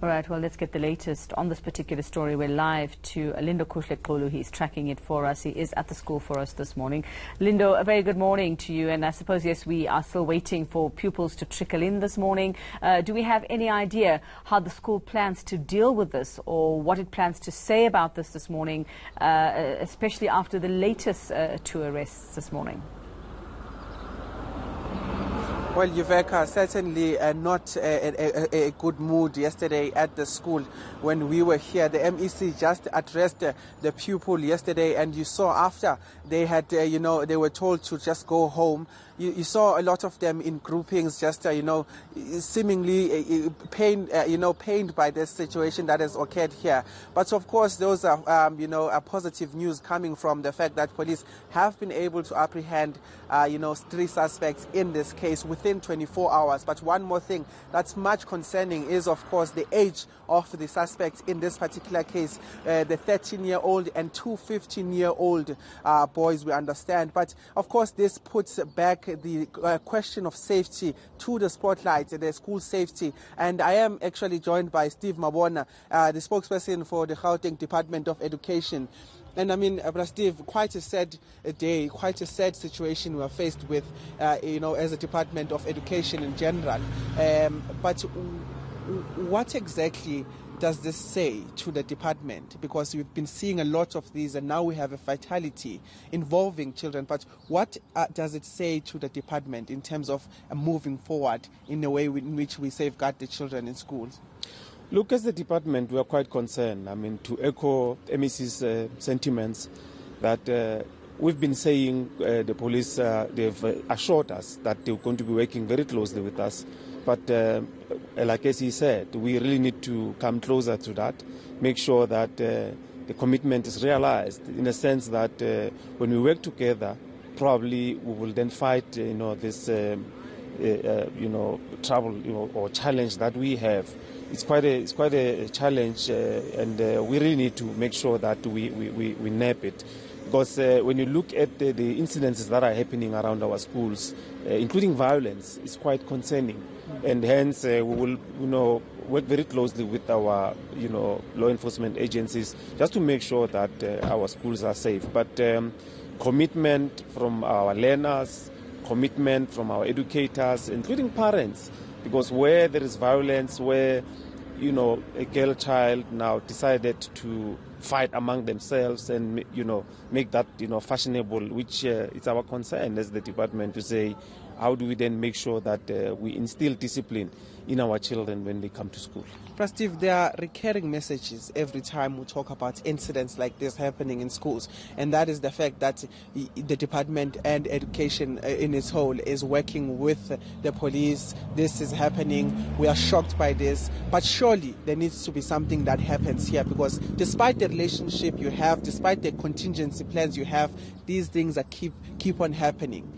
All right, well, let's get the latest on this particular story. We're live to Lindokuhle Xulu. He's tracking it for us. He is at the school for us this morning. Lindo, a very good morning to you. And I suppose, yes, we are still waiting for pupils to trickle in this morning. Do we have any idea how the school plans to deal with this, or what it plans to say about this morning, especially after the latest two arrests this morning? Well, Yuveka, certainly not a good mood yesterday at the school when we were here. The MEC just addressed the pupil yesterday, and you saw after they had, they were told to just go home. You saw a lot of them in groupings, just, seemingly pained by this situation that has occurred here. But of course, those are, a positive news coming from the fact that police have been able to apprehend, 3 suspects in this case within 24 hours. But one more thing that's much concerning is, of course, the age of the suspects in this particular case, the 13-year-old and 2 15-year-old boys, we understand. But of course, this puts back the question of safety to the spotlight, the school safety. And I am actually joined by Steve Mabona, the spokesperson for the Gauteng Department of Education. And I mean, Steve, quite a sad day, quite a sad situation we are faced with, as a Department of Education in general. But what exactly does this say to the department? Because we've been seeing a lot of these, and now we have a fatality involving children. But what does it say to the department in terms of moving forward in a way in which we safeguard the children in schools? Look, as the department, we are quite concerned. I mean, to echo MEC's sentiments, that we've been saying the police, they've assured us that they're going to be working very closely with us. But like as he said, we really need to come closer to that, make sure that the commitment is realized, in a sense that when we work together, probably we will then fight, this, trouble, or challenge that we have. It's quite a challenge, and we really need to make sure that we nab it. Because when you look at the incidences that are happening around our schools, including violence, it's quite concerning. And hence, we will, work very closely with our, law enforcement agencies just to make sure that our schools are safe. But commitment from our learners, commitment from our educators, including parents, because where there is violence, where, a girl child now decided to fight among themselves and, make that, fashionable, which it's our concern as the department to say, how do we then make sure that we instill discipline in our children when they come to school? Steve, there are recurring messages every time we talk about incidents like this happening in schools, and that is the fact that the department and education in its whole is working with the police. This is happening. We are shocked by this, but surely there needs to be something that happens here, because despite the relationship you have, despite the contingency plans you have, these things are keep on happening.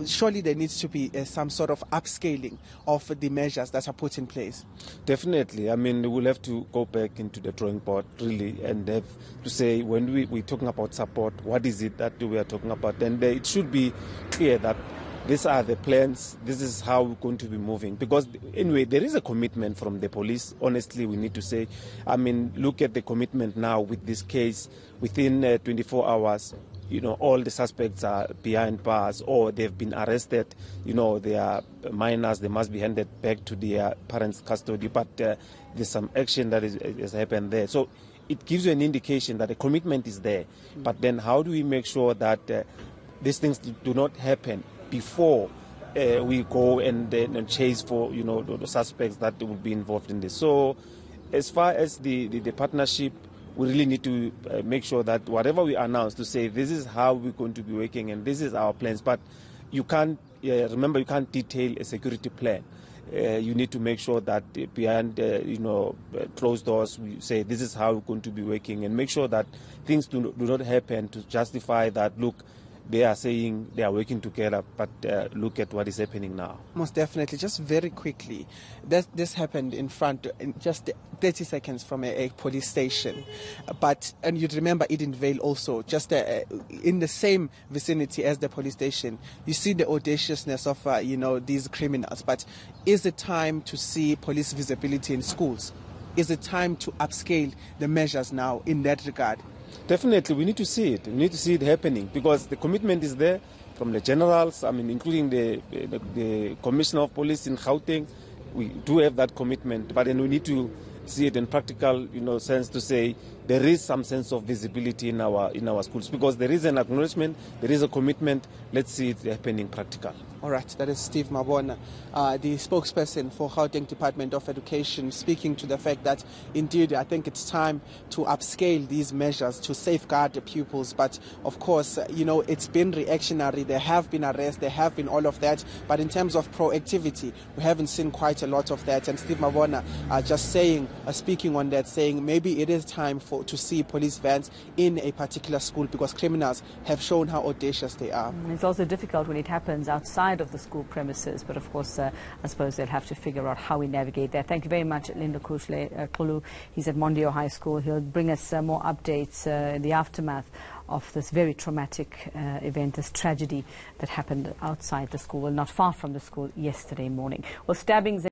Surely there needs to be some sort of upscaling of the measures that are put in place. Definitely. I mean, we'll have to go back into the drawing board, really, and have to say, when we're talking about support, what is it that we are talking about? And it should be clear that these are the plans, this is how we're going to be moving. Because, anyway, there is a commitment from the police, honestly, we need to say. I mean, look at the commitment now with this case. Within 24 hours, all the suspects are behind bars or they've been arrested. They are minors, they must be handed back to their parents' custody. But there's some action that has happened there. So it gives you an indication that the commitment is there. But then how do we make sure that these things do not happen before we go and chase for, the suspects that will be involved in this? So as far as the partnership, we really need to make sure that whatever we announce, to say this is how we're going to be working and this is our plans. But you can't, remember, you can't detail a security plan. You need to make sure that behind, closed doors, we say this is how we're going to be working, and make sure that things do not happen to justify that, look, they are saying they are working together, but look at what is happening now. Most definitely. Just very quickly, this happened in just 30 seconds from a police station. And you'd remember Edenvale also, just in the same vicinity as the police station. You see the audaciousness of, these criminals. But is it time to see police visibility in schools? is it time to upscale the measures now in that regard? Definitely, we need to see it. We need to see it happening because the commitment is there from the generals, including the Commissioner of Police in Gauteng. We do have that commitment, but then we need to see it in practical, sense to say there is some sense of visibility in our schools because there is an acknowledgement, there is a commitment. Let's see it happening practical. All right, that is Steve Mabona, the spokesperson for Gauteng Department of Education, speaking to the fact that indeed I think it's time to upscale these measures to safeguard the pupils. But of course, it's been reactionary. There have been arrests, there have been all of that. But in terms of proactivity, we haven't seen quite a lot of that. And Steve Mabona just speaking on that, saying maybe it is time to see police vans in a particular school because criminals have shown how audacious they are. It's also difficult when it happens outside of the school premises, but of course I suppose they'll have to figure out how we navigate that. Thank you very much, Lindokuhle Xulu. He's at Mondeor High School. He'll bring us more updates in the aftermath of this very traumatic event, this tragedy that happened outside the school, well, not far from the school yesterday morning. Well, stabbings